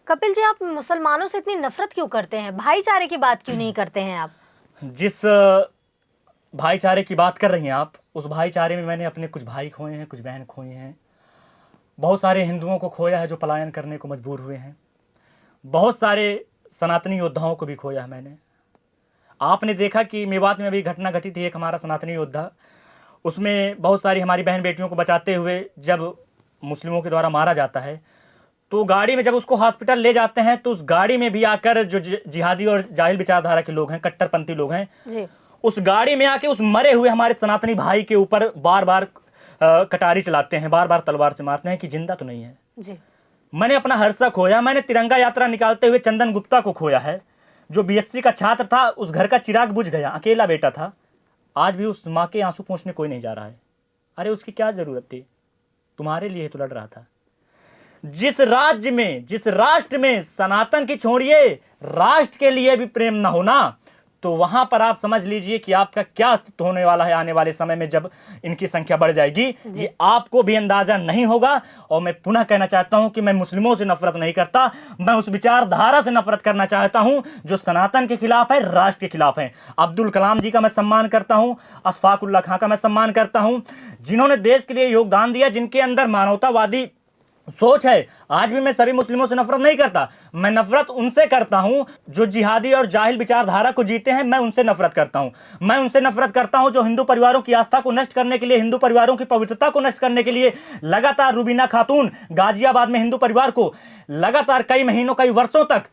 कपिल जी, आप मुसलमानों से इतनी नफरत क्यों करते हैं? भाईचारे की बात क्यों नहीं करते हैं आप? जिस भाईचारे की बात कर रही हैं आप, उस भाईचारे में मैंने अपने कुछ भाई खोए हैं, कुछ बहन खोए हैं। बहुत सारे हिंदुओं को खोया है जो पलायन करने को मजबूर हुए हैं। बहुत सारे सनातनी योद्धाओं को भी खोया है मैंने। आपने देखा कि मेवात में अभी घटना घटी थी, एक हमारा सनातनी योद्धा, उसमें बहुत सारी हमारी बहन बेटियों को बचाते हुए जब मुस्लिमों के द्वारा मारा जाता है, तो गाड़ी में जब उसको हॉस्पिटल ले जाते हैं तो उस गाड़ी में भी आकर जो जिहादी और जाहिल विचारधारा के लोग हैं, कट्टरपंथी लोग हैं जी। उस गाड़ी में आके उस मरे हुए हमारे सनातनी भाई के ऊपर बार बार कटारी चलाते हैं, बार बार तलवार से मारते हैं कि जिंदा तो नहीं है। जी। मैंने अपना हर्षा खोया, मैंने तिरंगा यात्रा निकालते हुए चंदन गुप्ता को खोया है, जो बीएससी का छात्र था। उस घर का चिराग बुझ गया, अकेला बेटा था। आज भी उस माँ के आंसू पोंछने कोई नहीं जा रहा है। अरे उसकी क्या जरूरत थी? तुम्हारे लिए तो लड़ रहा था। जिस राज्य में, जिस राष्ट्र में सनातन की छोड़िए राष्ट्र के लिए भी प्रेम न होना, तो वहां पर आप समझ लीजिए कि आपका क्या अस्तित्व होने वाला है आने वाले समय में जब इनकी संख्या बढ़ जाएगी। ये आपको भी अंदाजा नहीं होगा। और मैं पुनः कहना चाहता हूं कि मैं मुस्लिमों से नफरत नहीं करता, मैं उस विचारधारा से नफरत करना चाहता हूं जो सनातन के खिलाफ है, राष्ट्र के खिलाफ है। अब्दुल कलाम जी का मैं सम्मान करता हूं, अशफाक उल्लाह खां का मैं सम्मान करता हूं, जिन्होंने देश के लिए योगदान दिया, जिनके अंदर मानवतावादी सोच है। आज भी मैं सभी मुस्लिमों से नफरत नहीं करता, मैं नफरत उनसे करता हूं जो जिहादी और जाहिल विचारधारा को जीते हैं। मैं उनसे नफरत करता हूं। मैं उनसे नफरत करता हूं जो हिंदू परिवारों की आस्था को नष्ट करने के लिए, हिंदू परिवारों की पवित्रता को नष्ट करने के लिए लगातार रुबीना खातून गाजियाबाद में हिंदू परिवार को लगातार कई महीनों, कई वर्षों तक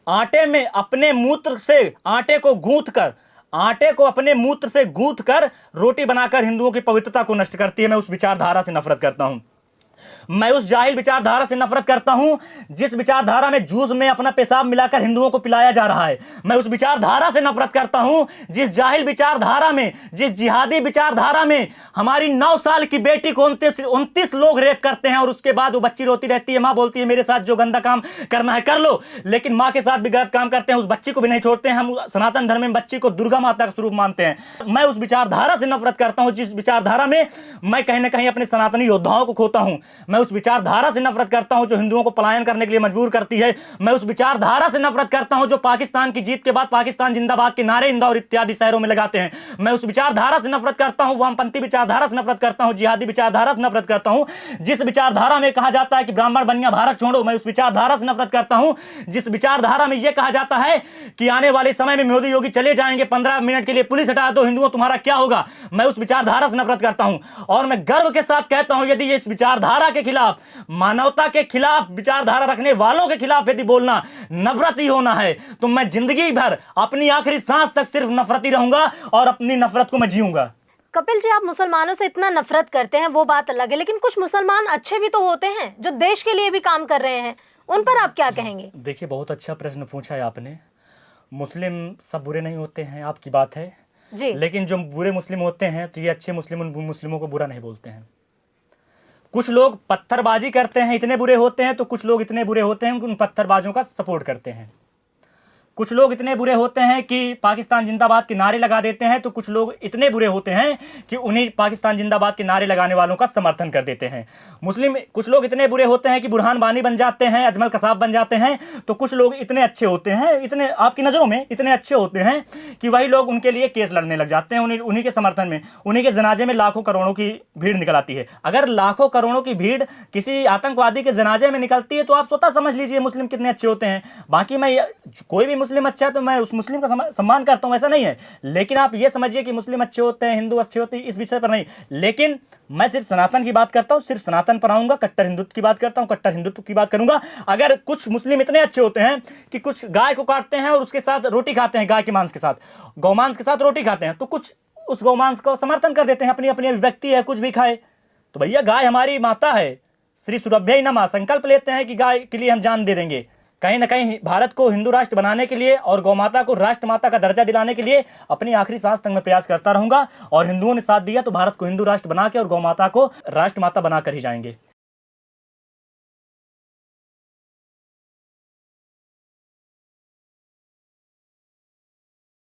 आटे में अपने मूत्र से आटे को अपने मूत्र से गूंथ कर रोटी बनाकर हिंदुओं की पवित्रता को नष्ट करती है। मैं उस विचारधारा से नफरत करता हूं। मैं उस जाहिल विचारधारा से नफरत करता हूं जिस विचारधारा में जूस में अपना पेशाब मिलाकर हिंदुओं को पिलाया जा रहा है। मैं उस विचारधारा से नफरत करता हूं जिस जाहिल विचारधारा में, जिस जिहादी विचारधारा में हमारी 9 साल की बेटी को 29 लोग रेप करते हैं और उसके बाद वो बच्ची रोती रहती है। मां बोलती है मेरे साथ जो गंदा काम करना है कर लो, लेकिन मां के साथ भी गलत काम करते हैं, उस बच्ची को भी नहीं छोड़ते हैं। हम सनातन धर्म में बच्ची को दुर्गा माता का स्वरूप मानते हैं। मैं उस विचारधारा से नफरत करता हूं जिस विचारधारा में मैं कहीं ना कहीं अपने सनातनी योद्धाओं को खोता हूं। मैं उस विचारधारा से नफरत करता हूं जो हिंदुओं को पलायन करने के लिए मजबूर करती है। मैं उस विचारधारा से नफरत करता हूं जो पाकिस्तान की जीत के बाद पाकिस्तान जिंदाबाद के नारे इंदौर इत्यादि शहरों में लगाते हैं। मैं उस विचारधारा से नफरत करता हूं, वामपंथी विचारधारा से नफरत करता हूं, जिहादी विचारधारा से नफरत करता हूं जिस विचारधारा में कहा जाता है कि ब्राह्मण बनिया भारत छोड़ो। मैं उस विचारधारा से नफरत करता हूं जिस विचारधारा में यह कहा जाता है कि आने वाले समय में मोदी योगी चले जाएंगे, 15 मिनट के लिए पुलिस हटा दो, हिंदुओं तुम्हारा क्या होगा। मैं उस विचारधारा से नफरत करता हूं और मैं गर्व के साथ कहता हूं यदि इस विचारधारा के खिलाफ, मानवता के खिलाफ, विचारधारा रखने वालों के खिलाफ यदि बोलना नफरत ही होना है तो मैं जिंदगी भर अपनी आखिरी सांस तक सिर्फ नफरत ही रहूंगा और अपनी नफरत को मैं जीऊंगा। कपिल जी, आप मुसलमानों से इतना नफरत करते हैं वो बात अलग है, लेकिन कुछ मुसलमान अच्छे भी तो होते हैं जो देश के लिए भी काम कर रहे हैं, उन पर आप क्या कहेंगे? देखिए, बहुत अच्छा प्रश्न पूछा है आपने। मुस्लिम सब बुरे नहीं होते हैं, आपकी बात है जी। लेकिन जो बुरे मुस्लिम होते हैं तो ये अच्छे मुस्लिम उन मुस्लिमों को बुरा नहीं बोलते हैं। कुछ लोग पत्थरबाजी करते हैं, इतने बुरे होते हैं, तो कुछ लोग इतने बुरे होते हैं उन पत्थरबाजों का सपोर्ट करते हैं। कुछ लोग इतने बुरे होते हैं कि पाकिस्तान जिंदाबाद के नारे लगा देते हैं, तो कुछ लोग इतने बुरे होते हैं कि उन्हीं पाकिस्तान जिंदाबाद के नारे लगाने वालों का समर्थन कर देते हैं। मुस्लिम कुछ लोग इतने बुरे होते हैं कि बुरहान वानी बन जाते हैं, अजमल कसाब बन जाते हैं, तो कुछ लोग इतने अच्छे होते हैं, इतने आपकी नज़रों में इतने अच्छे होते हैं कि वही लोग उनके लिए केस लड़ने लग जाते हैं, उन्हीं के समर्थन में, उन्हीं के जनाजे में लाखों करोड़ों की भीड़ निकल आती है। अगर लाखों करोड़ों की भीड़ किसी आतंकवादी के जनाजे में निकलती है तो आप स्वतः समझ लीजिए मुस्लिम कितने अच्छे होते हैं। बाकी मैं कोई भी मुस्लिम अच्छा है तो मैं उस मुस्लिम का सम्मान करता हूं, ऐसा नहीं है, लेकिन आप ये समझिए कि मुस्लिम अच्छे होते हैं, हिंदू अच्छे होते हैं, इस विषय पर नहीं। लेकिन मैं सिर्फ सनातन की बात करता हूं, सिर्फ सनातन पर आऊंगा, कट्टर हिंदुत्व की बात करता हूं, कट्टर हिंदुत्व की बात करूंगा। अगर कुछ मुस्लिम इतने अच्छे होते हैं कि कुछ गाय को काटते हैं और उसके साथ रोटी खाते हैं, गाय के मांस के साथ, गौमांस के साथ रोटी खाते हैं, तो कुछ उस गौमांस को समर्थन कर देते हैं, अपनी अपनी अभिव्यक्ति है, कुछ भी खाए। तो भैया गाय हमारी माता है, श्री सुरभ्य नमा, संकल्प लेते हैं कि गाय के लिए हम जान दे देंगे। कहीं ना कहीं भारत को हिंदू राष्ट्र बनाने के लिए और गौमाता को राष्ट्र माता का दर्जा दिलाने के लिए अपनी आखिरी सांस तक मैं प्रयास करता रहूंगा। और हिंदुओं ने साथ दिया तो भारत को हिंदू राष्ट्र बना के और गौमाता को राष्ट्र माता बनाकर ही जाएंगे।